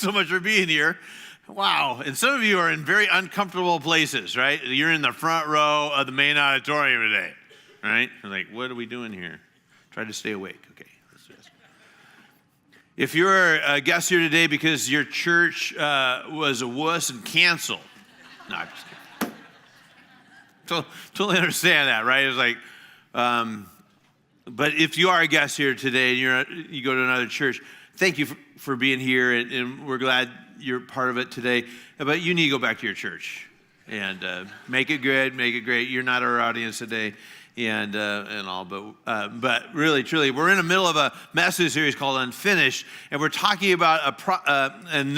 so much for being here. Wow. And some of you are in very uncomfortable places, right? You're in the front row of the main auditorium today, right? You're like, what are we doing here? Try to stay awake. Okay. Let's do this. If you're a guest here today because your church was a wuss and canceled, no, I'm just kidding. Totally understand that, right? It's like, but if you are a guest here today and you go to another church, thank you for being here, and we're glad you're part of it today. But you need to go back to your church and make it good, make it great. You're not our audience today, and all. But really, truly, we're in the middle of a message series called Unfinished, and we're talking about an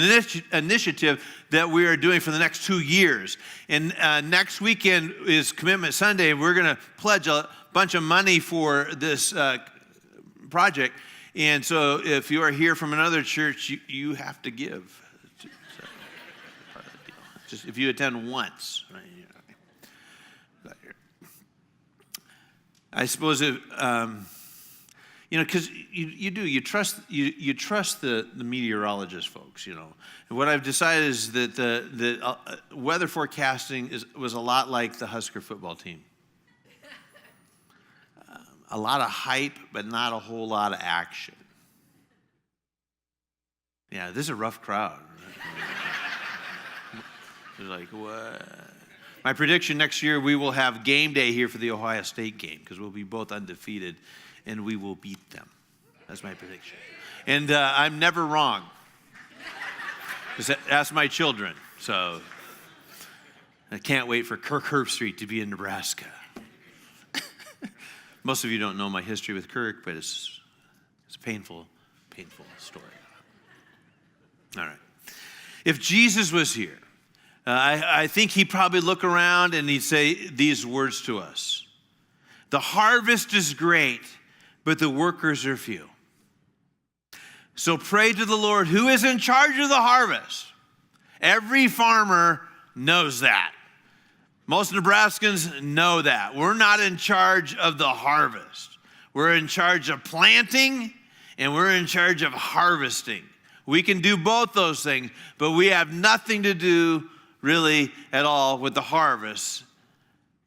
initiative that we are doing for the next 2 years. And next weekend is Commitment Sunday, and we're going to pledge a bunch of money for this project. And so if you are here from another church, you have to give. So, part of the deal. Just if you attend once, right? I suppose if, because you trust the meteorologist folks, And what I've decided is that the weather forecasting was a lot like the Husker football team. A lot of hype, but not a whole lot of action. Yeah, this is a rough crowd. They're like, what? My prediction next year, we will have game day here for the Ohio State game because we'll be both undefeated and we will beat them. That's my prediction. And I'm never wrong. Ask my children. So I can't wait for Kirk Herbstreit to be in Nebraska. Most of you don't know my history with Kirk, but it's a painful story. All right. If Jesus was here, I think he'd probably look around and he'd say these words to us. The harvest is great, but the workers are few. So pray to the Lord who is in charge of the harvest. Every farmer knows that. Most Nebraskans know that. We're not in charge of the harvest. We're in charge of planting and we're in charge of harvesting. We can do both those things, but we have nothing to do really at all with the harvest.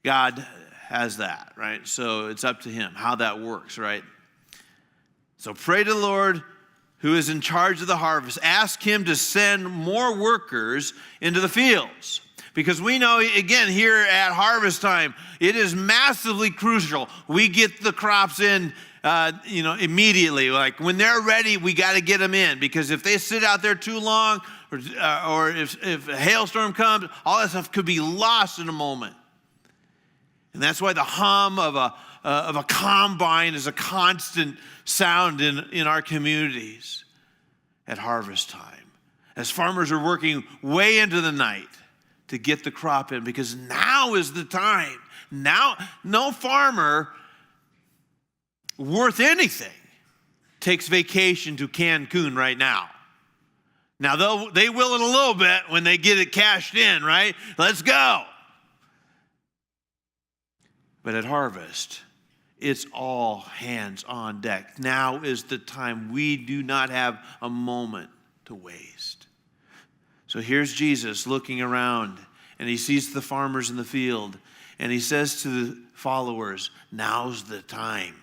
God has that, right? So it's up to him how that works, right? So pray to the Lord who is in charge of the harvest. Ask him to send more workers into the fields. Because we know, again, here at harvest time, it is massively crucial. We get the crops in, immediately. Like when they're ready, we got to get them in. Because if they sit out there too long, or if a hailstorm comes, all that stuff could be lost in a moment. And that's why the hum of a combine is a constant sound in our communities at harvest time. As farmers are working way into the night to get the crop in, because now is the time. Now, no farmer worth anything takes vacation to Cancun right now. Now, they will in a little bit when they get it cashed in, right? Let's go. But at harvest, it's all hands on deck. Now is the time. We do not have a moment to waste. So here's Jesus looking around, and he sees the farmers in the field, and he says to the followers, now's the time.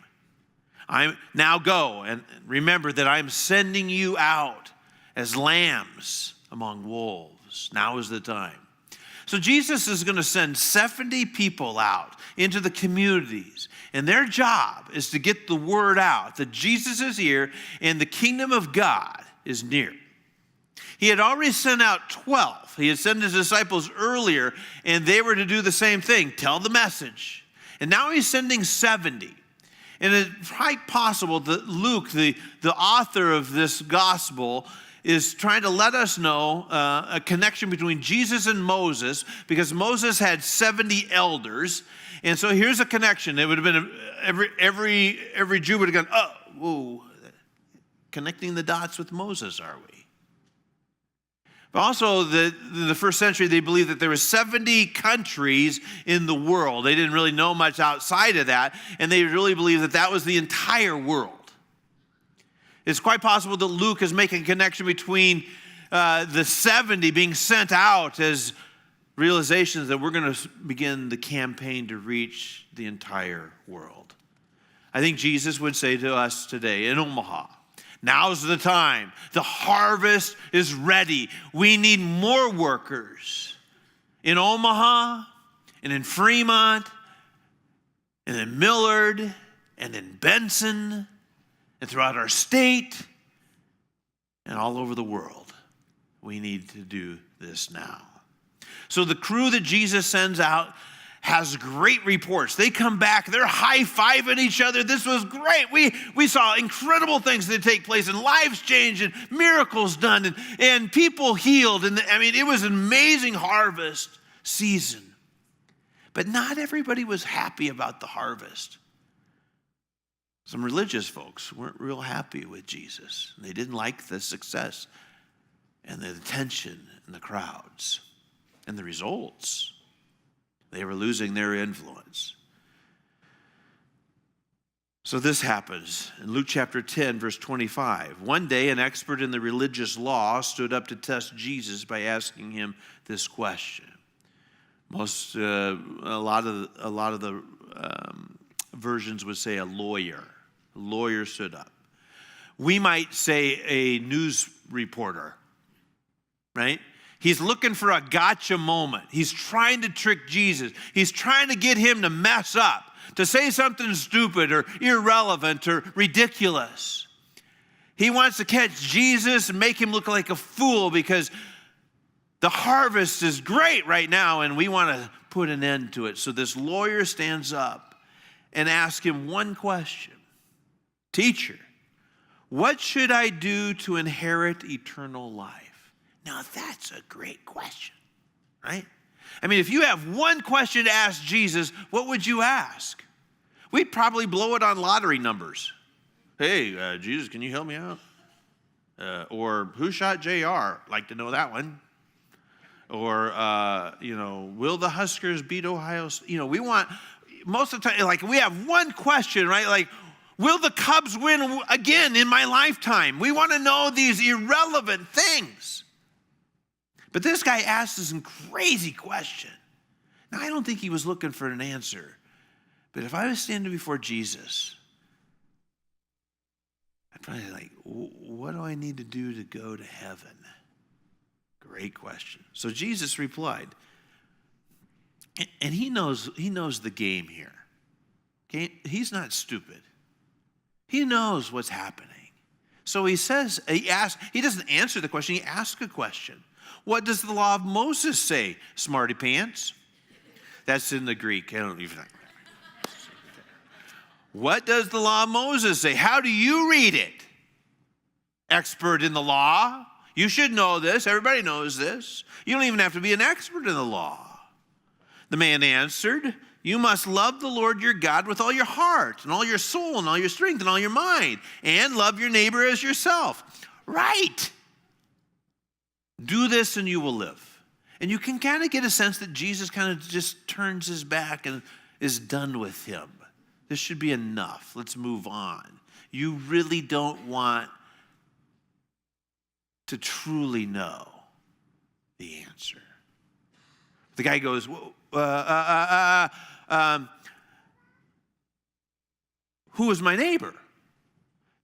Now go, and remember that I'm sending you out as lambs among wolves. Now is the time. So Jesus is going to send 70 people out into the communities, and their job is to get the word out that Jesus is here and the kingdom of God is near. He had already sent out 12. He had sent his disciples earlier, and they were to do the same thing, tell the message. And now he's sending 70. And it's quite possible that Luke, the author of this gospel, is trying to let us know a connection between Jesus and Moses, because Moses had 70 elders. And so here's a connection. It would have been every Jew would have gone, oh, whoa, connecting the dots with Moses, are we? But also, in the first century, they believed that there were 70 countries in the world. They didn't really know much outside of that, and they really believed that that was the entire world. It's quite possible that Luke is making a connection between the 70 being sent out as realizations that we're going to begin the campaign to reach the entire world. I think Jesus would say to us today in Omaha, now's the time. The harvest is ready. We need more workers in Omaha and in Fremont and in Millard and in Benson and throughout our state and all over the world. We need to do this now. So the crew that Jesus sends out has great reports. They come back, they're high-fiving each other. This was great. We saw incredible things that take place, and lives changed, and miracles done, and people healed. And it was an amazing harvest season. But not everybody was happy about the harvest. Some religious folks weren't real happy with Jesus. They didn't like the success and the attention and the crowds and the results. They were losing their influence. So this happens in Luke chapter 10, verse 25. One day, an expert in the religious law stood up to test Jesus by asking him this question. A lot of the versions would say a lawyer. A lawyer stood up. We might say a news reporter, right? He's looking for a gotcha moment. He's trying to trick Jesus. He's trying to get him to mess up, to say something stupid or irrelevant or ridiculous. He wants to catch Jesus and make him look like a fool because the harvest is great right now and we want to put an end to it. So this lawyer stands up and asks him one question. Teacher, what should I do to inherit eternal life? Now, that's a great question, right? If you have one question to ask Jesus, what would you ask? We'd probably blow it on lottery numbers. Hey, Jesus, can you help me out? Or who shot JR? Like to know that one. Or, will the Huskers beat Ohio State? We want, most of the time, we have one question, right? Will the Cubs win again in my lifetime? We want to know these irrelevant things. But this guy asked this crazy question. Now, I don't think he was looking for an answer. But if I was standing before Jesus, I'd probably what do I need to do to go to heaven? Great question. So Jesus replied, and he knows the game here. Okay? He's not stupid. He knows what's happening. So he doesn't answer the question, he asks a question. What does the law of Moses say, smarty pants? That's in the Greek. I don't even know. What does the law of Moses say? How do you read it? Expert in the law. You should know this. Everybody knows this. You don't even have to be an expert in the law. The man answered, you must love the Lord your God with all your heart and all your soul and all your strength and all your mind, and love your neighbor as yourself. Right. Do this and you will live. And you can kind of get a sense that Jesus kind of just turns his back and is done with him. This should be enough. Let's move on. You really don't want to truly know the answer. The guy goes, who is my neighbor?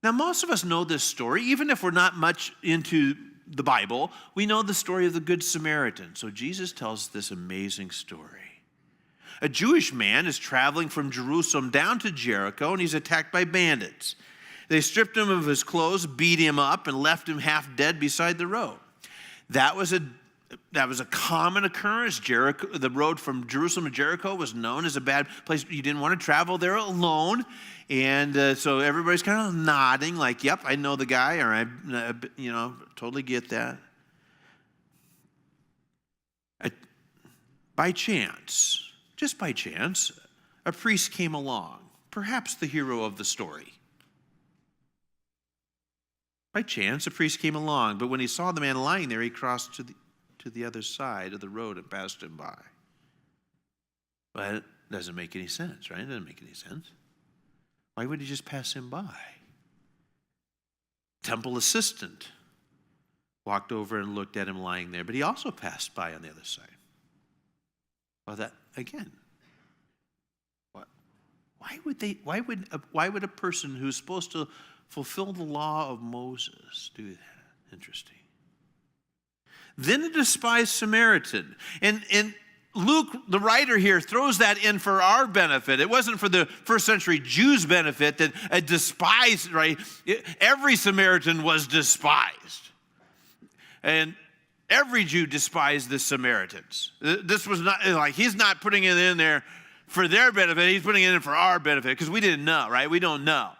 Now, most of us know this story, even if we're not much into the Bible. We know the story of the Good Samaritan. So Jesus tells this amazing story. A Jewish man is traveling from Jerusalem down to Jericho, and he's attacked by bandits. They stripped him of his clothes, beat him up, and left him half dead beside the road. That was a common occurrence. The road from Jerusalem to Jericho was known as a bad place. You didn't want to travel there alone. And so everybody's kind of nodding like, yep, I know the guy, or I totally get that. By chance, just by chance, a priest came along, perhaps the hero of the story. By chance, a priest came along, but when he saw the man lying there, he crossed to the other side of the road and passed him by. But it doesn't make any sense, right? It doesn't make any sense. Why would he just pass him by? Temple assistant walked over and looked at him lying there, but he also passed by on the other side. Well, that again. Why would a person who's supposed to fulfill the law of Moses do that? Interesting. Then a despised Samaritan. And Luke, the writer here, throws that in for our benefit. It wasn't for the first century Jews' benefit that a despised, right? Every Samaritan was despised. And every Jew despised the Samaritans. This was not, like, he's not putting it in there for their benefit. He's putting it in for our benefit because we didn't know, right? We don't know.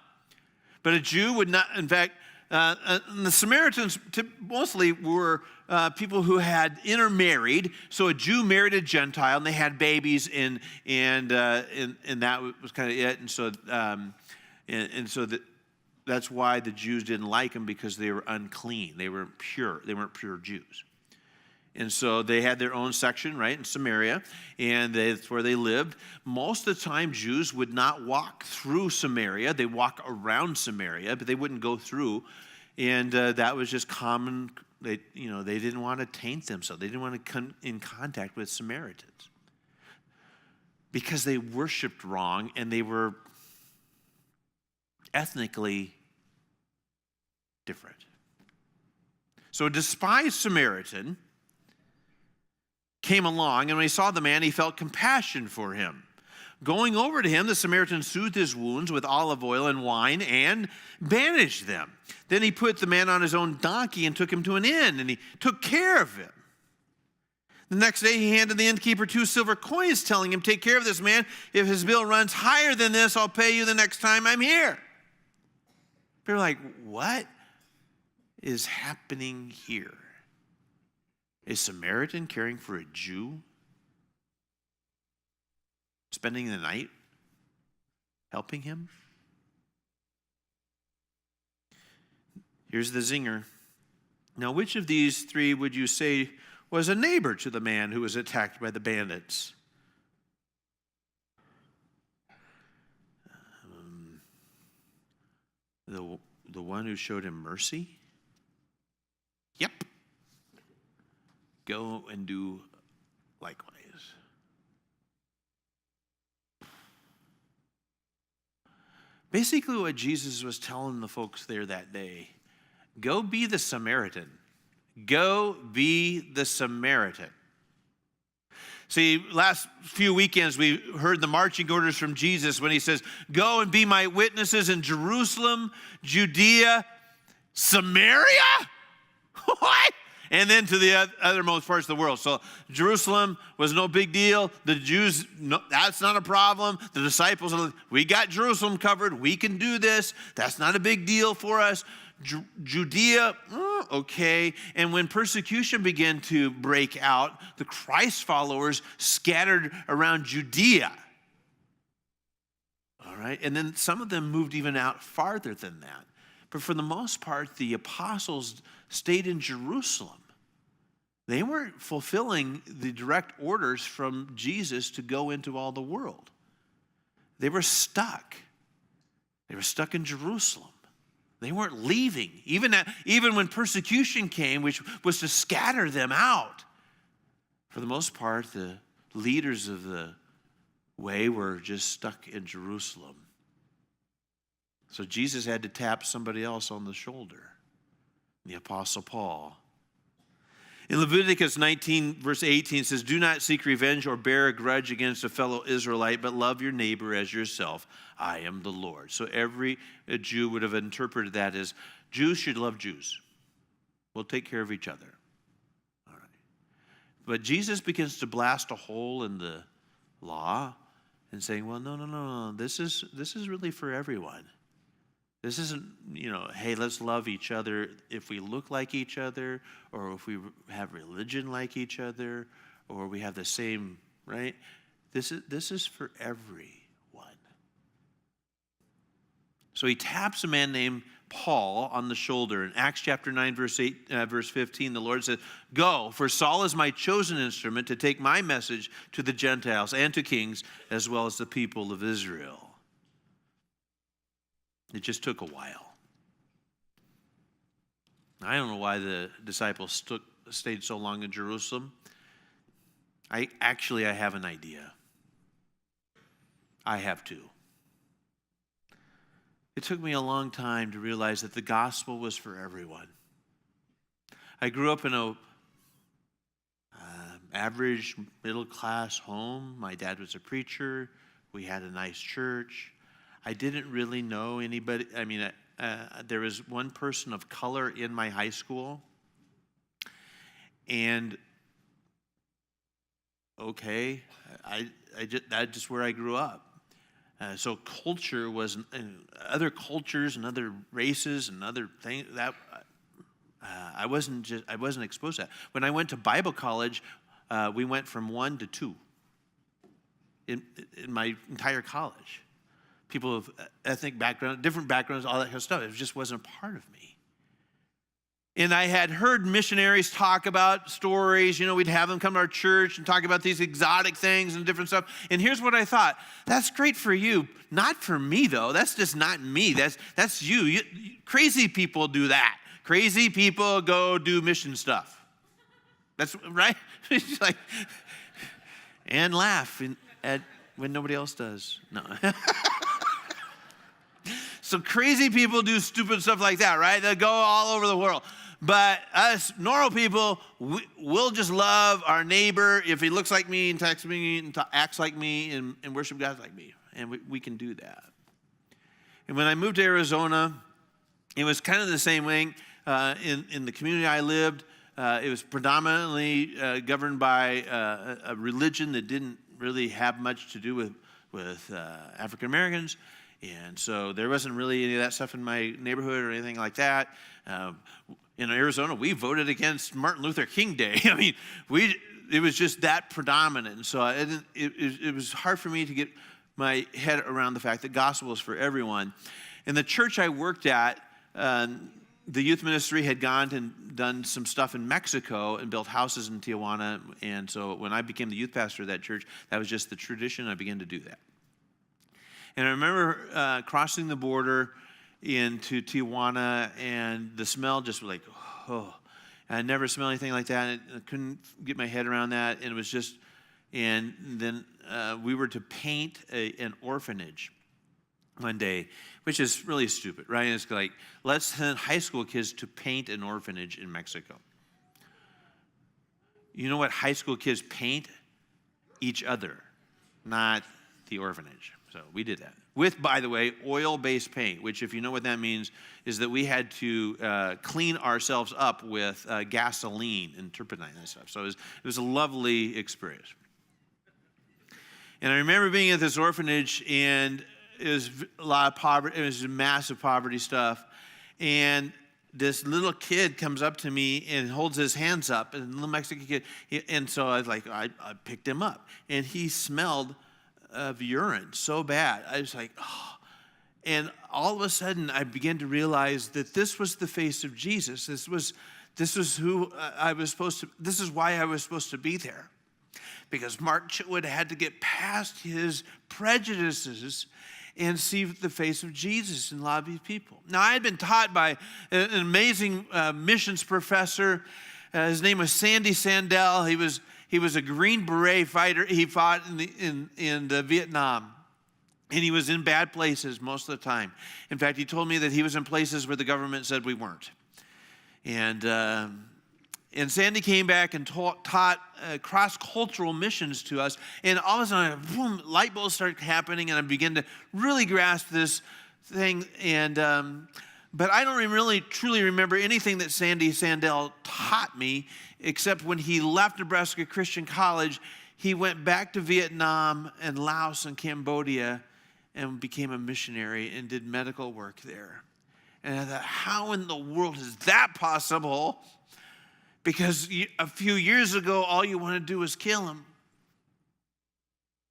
But a Jew would not, in fact, the Samaritans mostly were people who had intermarried. So a Jew married a Gentile, and they had babies, and that was kind of it. And so that's why the Jews didn't like them, because they were unclean. They weren't pure. They weren't pure Jews. And so they had their own section, right, in Samaria, and that's where they lived. Most of the time, Jews would not walk through Samaria. They walk around Samaria, but they wouldn't go through. And that was just common. They didn't want to taint themselves. They didn't want to come in contact with Samaritans because they worshiped wrong, and they were ethnically different. So a despised Samaritan came along, and when he saw the man, he felt compassion for him. Going over to him, the Samaritan soothed his wounds with olive oil and wine and bandaged them. Then he put the man on his own donkey and took him to an inn, and he took care of him. The next day, he handed the innkeeper 2 silver coins, telling him, "Take care of this man. If his bill runs higher than this, I'll pay you the next time I'm here." They're like, what is happening here? A Samaritan caring for a Jew? Spending the night helping him? Here's the zinger. Now, which of these 3 would you say was a neighbor to the man who was attacked by the bandits? The one who showed him mercy? Yep. Go and do likewise. Basically, what Jesus was telling the folks there that day, go be the Samaritan. Go be the Samaritan. See, last few weekends we heard the marching orders from Jesus when he says, go and be my witnesses in Jerusalem, Judea, Samaria? What? And then to the othermost parts of the world. So Jerusalem was no big deal. The Jews, no, that's not a problem. The disciples, we got Jerusalem covered. We can do this. That's not a big deal for us. Judea, okay. And when persecution began to break out, the Christ followers scattered around Judea. All right. And then some of them moved even out farther than that. But for the most part, the apostles stayed in Jerusalem. They weren't fulfilling the direct orders from Jesus to go into all the world. They were stuck. They were stuck in Jerusalem. They weren't leaving. Even when persecution came, which was to scatter them out. For the most part, the leaders of the way were just stuck in Jerusalem. So Jesus had to tap somebody else on the shoulder, the Apostle Paul. In Leviticus 19, verse 18, it says, do not seek revenge or bear a grudge against a fellow Israelite, but love your neighbor as yourself. I am the Lord. So every Jew would have interpreted that as Jews should love Jews. We'll take care of each other. All right. But Jesus begins to blast a hole in the law and saying, well, no. This is really for everyone. This isn't, hey, let's love each other if we look like each other, or if we have religion like each other, or we have the same, right? This is for everyone. So he taps a man named Paul on the shoulder. In Acts chapter 9, verse 15, the Lord said, go, for Saul is my chosen instrument to take my message to the Gentiles and to kings, as well as the people of Israel. It just took a while. I don't know why the disciples stayed so long in Jerusalem. I have an idea. I have too. It took me a long time to realize that the gospel was for everyone. I grew up in a average middle-class home. My dad was a preacher. We had a nice church. I didn't really know anybody. I mean, there was one person of color in my high school. And, okay, that's just where I grew up. So culture was, other cultures and other races and other things, that I wasn't exposed to that. When I went to Bible college, we went from 1 to 2 in my entire college. People of ethnic background, different backgrounds, all that kind of stuff. It just wasn't a part of me. And I had heard missionaries talk about stories. We'd have them come to our church and talk about these exotic things and different stuff. And here's what I thought. That's great for you. Not for me, though. That's just not me. That's you. Crazy people do that. Crazy people go do mission stuff. That's right. It's like, and laugh when nobody else does. No. So crazy people do stupid stuff like that, right? They go all over the world. But us normal people, we'll just love our neighbor if he looks like me and texts me and acts like me and worship God like me. And we can do that. And when I moved to Arizona, it was kind of the same way. In the community I lived, it was predominantly governed by a religion that didn't really have much to do with African Americans. And so there wasn't really any of that stuff in my neighborhood or anything like that. In Arizona, we voted against Martin Luther King Day. I mean, it was just that predominant. And so it was hard for me to get my head around the fact that gospel was for everyone. In the church I worked at, the youth ministry had gone and done some stuff in Mexico and built houses in Tijuana. And so when I became the youth pastor of that church, that was just the tradition. I began to do that. And I remember crossing the border into Tijuana, and the smell just was like, oh. I never smelled anything like that. I couldn't get my head around that. And it was just, and then we were to paint an orphanage one day, which is really stupid, right? And it's like, let's send high school kids to paint an orphanage in Mexico. You know what high school kids paint? Each other, not the orphanage. So we did that. With, by the way, oil-based paint, which if you know what that means, is that we had to clean ourselves up with gasoline and turpentine and stuff. So it was a lovely experience. And I remember being at this orphanage, and it was a lot of poverty. It was massive poverty stuff. And this little kid comes up to me and holds his hands up, and a little Mexican kid. And so I was like, I picked him up. And he smelled of urine so bad. I was like, oh. And all of a sudden, I began to realize that this was the face of Jesus. This was who I was supposed to, this is why I was supposed to be there. Because Mark Chitwood had to get past his prejudices and see the face of Jesus in a lot of these people. Now, I had been taught by an amazing missions professor. His name was Sandy Sandel. He was a Green Beret fighter. He fought in Vietnam. And he was in bad places most of the time. In fact, he told me that he was in places where the government said we weren't. And Sandy came back and taught cross-cultural missions to us. And all of a sudden, boom, light bulbs started happening, and I began to really grasp this thing. But I don't really truly remember anything that Sandy Sandel taught me, except when he left Nebraska Christian College, he went back to Vietnam and Laos and Cambodia and became a missionary and did medical work there. And I thought, how in the world is that possible? Because a few years ago, all you want to do is kill him.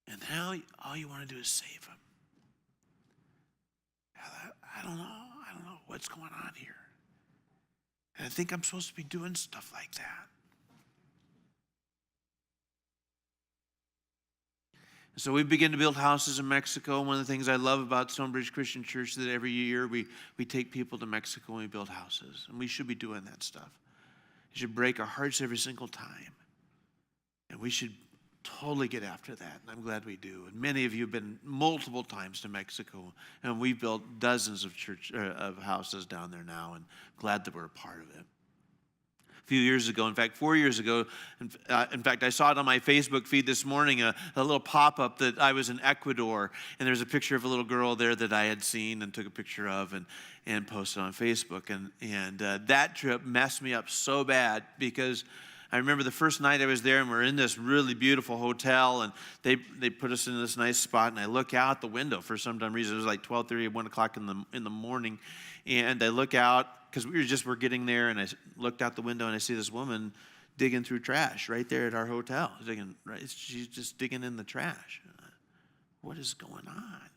And now all you want to do is save him. I don't know what's going on here. And I think I'm supposed to be doing stuff like that. So we begin to build houses in Mexico. One of the things I love about Stonebridge Christian Church is that every year we take people to Mexico and we build houses. And we should be doing that stuff. It should break our hearts every single time. And we should totally get after that. And I'm glad we do. And many of you have been multiple times to Mexico. And we've built dozens of houses down there now. And glad that we're a part of it. A few years ago, in fact, 4 years ago, in fact, I saw it on my Facebook feed this morning, a little pop-up that I was in Ecuador, and there's a picture of a little girl there that I had seen and took a picture of and posted on Facebook. And that trip messed me up so bad because I remember the first night I was there, and we're in this really beautiful hotel, and they put us in this nice spot, and I look out the window for some dumb reason. It was like 12:30, 1 o'clock in the morning, and I look out, because we're getting there, and I looked out the window, and I see this woman digging through trash right there at our hotel. She's just digging in the trash. What is going on?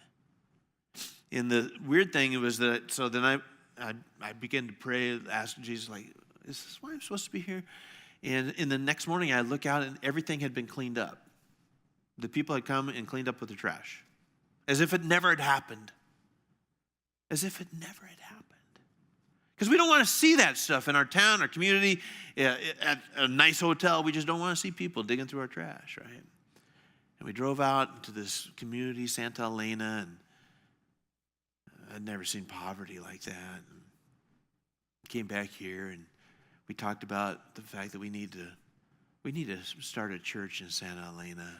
And the weird thing was that, so then I began to pray, ask Jesus, like, is this why I'm supposed to be here? And in the next morning, I look out, and everything had been cleaned up. The people had come and cleaned up with the trash, as if it never had happened. As if it never had happened. Because we don't want to see that stuff in our town, our community, at a nice hotel. We just don't want to see people digging through our trash, right? And we drove out into this community, Santa Elena, and I'd never seen poverty like that. And came back here, and we talked about the fact that we need to start a church in Santa Elena.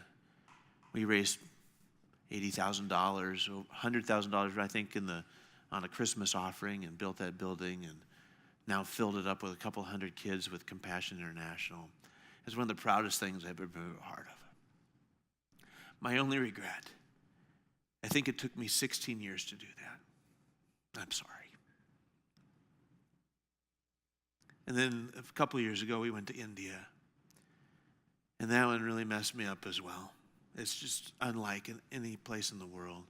We raised $80,000, $100,000, I think, on a Christmas offering, and built that building, and now filled it up with a couple hundred kids with Compassion International. It's one of the proudest things I've ever been a part of. My only regret, I think it took me 16 years to do that. I'm sorry. And then a couple of years ago, we went to India, and that one really messed me up as well. It's just unlike any place in the world.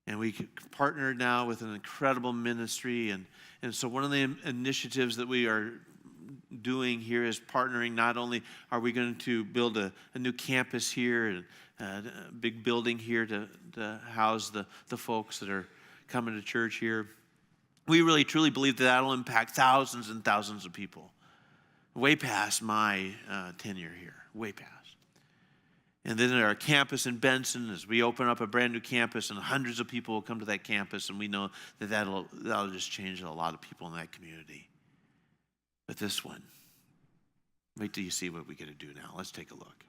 And we partnered now with an incredible ministry. And so one of the initiatives that we are doing here is partnering. Not only are we going to build a new campus here, a big building here to house the folks that are coming to church here. We really, truly believe that will impact thousands and thousands of people. Way past my tenure here. Way past. And then at our campus in Benson, as we open up a brand new campus, and hundreds of people will come to that campus, and we know that that'll just change a lot of people in that community. But this one, wait till you see what we get to do now. Let's take a look.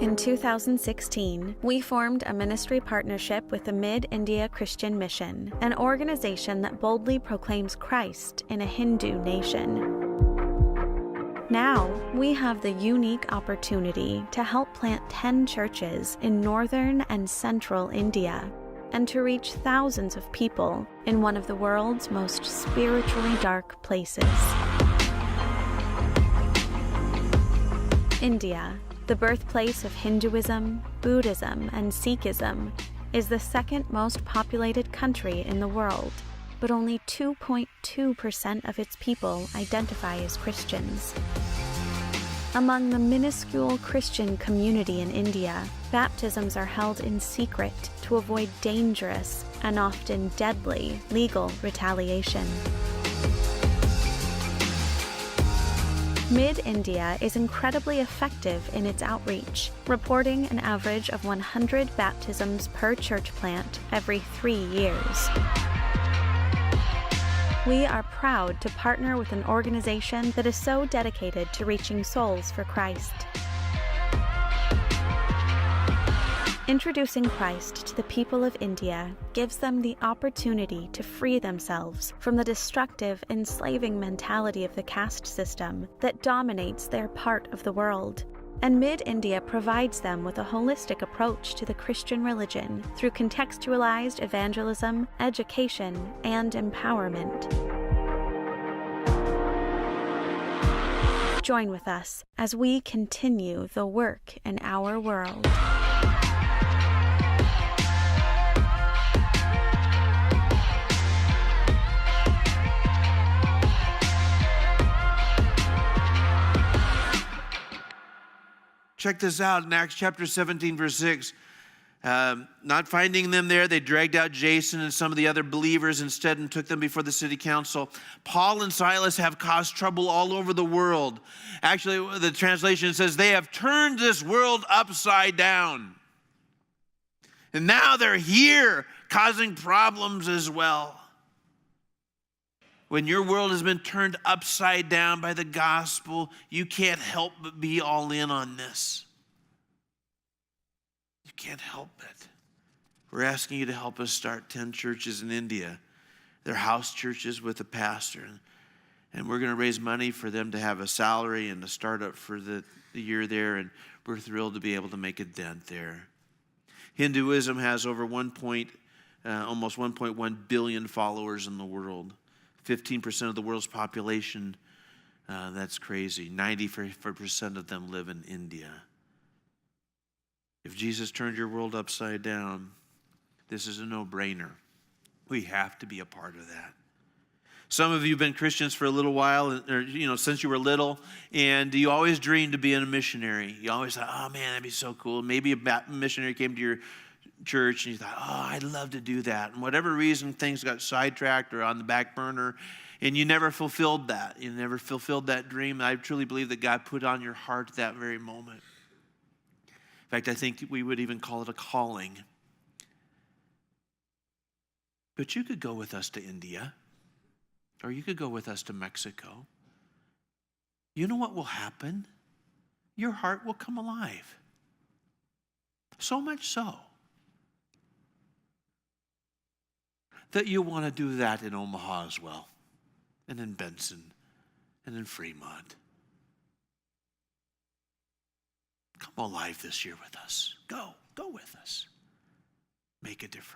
In 2016, we formed a ministry partnership with the Mid-India Christian Mission, an organization that boldly proclaims Christ in a Hindu nation. Now, we have the unique opportunity to help plant 10 churches in northern and central India, and to reach thousands of people in one of the world's most spiritually dark places. India, the birthplace of Hinduism, Buddhism, and Sikhism, is the second most populated country in the world, but only 2.2% of its people identify as Christians. Among the minuscule Christian community in India, baptisms are held in secret to avoid dangerous and often deadly legal retaliation. Mid-India is incredibly effective in its outreach, reporting an average of 100 baptisms per church plant every 3 years. We are proud to partner with an organization that is so dedicated to reaching souls for Christ. Introducing Christ to the people of India gives them the opportunity to free themselves from the destructive, enslaving mentality of the caste system that dominates their part of the world. And Mid-India provides them with a holistic approach to the Christian religion through contextualized evangelism, education, and empowerment. Join with us as we continue the work in our world. Check this out in Acts chapter 17, verse 6. Not finding them there, they dragged out Jason and some of the other believers instead and took them before the city council. Paul and Silas have caused trouble all over the world. Actually, the translation says they have turned this world upside down. And now they're here causing problems as well. When your world has been turned upside down by the gospel, you can't help but be all in on this. You can't help it. We're asking you to help us start 10 churches in India. They're house churches with a pastor. And we're going to raise money for them to have a salary and a startup for the year there. And we're thrilled to be able to make a dent there. Hinduism has over almost 1.1 billion followers in the world. 15% of the world's population, that's crazy. 94% of them live in India. If Jesus turned your world upside down, this is a no-brainer. We have to be a part of that. Some of you have been Christians for a little while, or since you were little, and you always dreamed of being a missionary. You always thought, oh man, that'd be so cool. Maybe a missionary came to your church and you thought, oh, I'd love to do that. And whatever reason, things got sidetracked or on the back burner, and you never fulfilled that. You never fulfilled that dream. I truly believe that God put on your heart that very moment. In fact, I think we would even call it a calling. But you could go with us to India, or you could go with us to Mexico. You know what will happen? Your heart will come alive. So much so that you want to do that in Omaha as well, and in Benson, and in Fremont. Come alive this year with us. Go with us. Make a difference.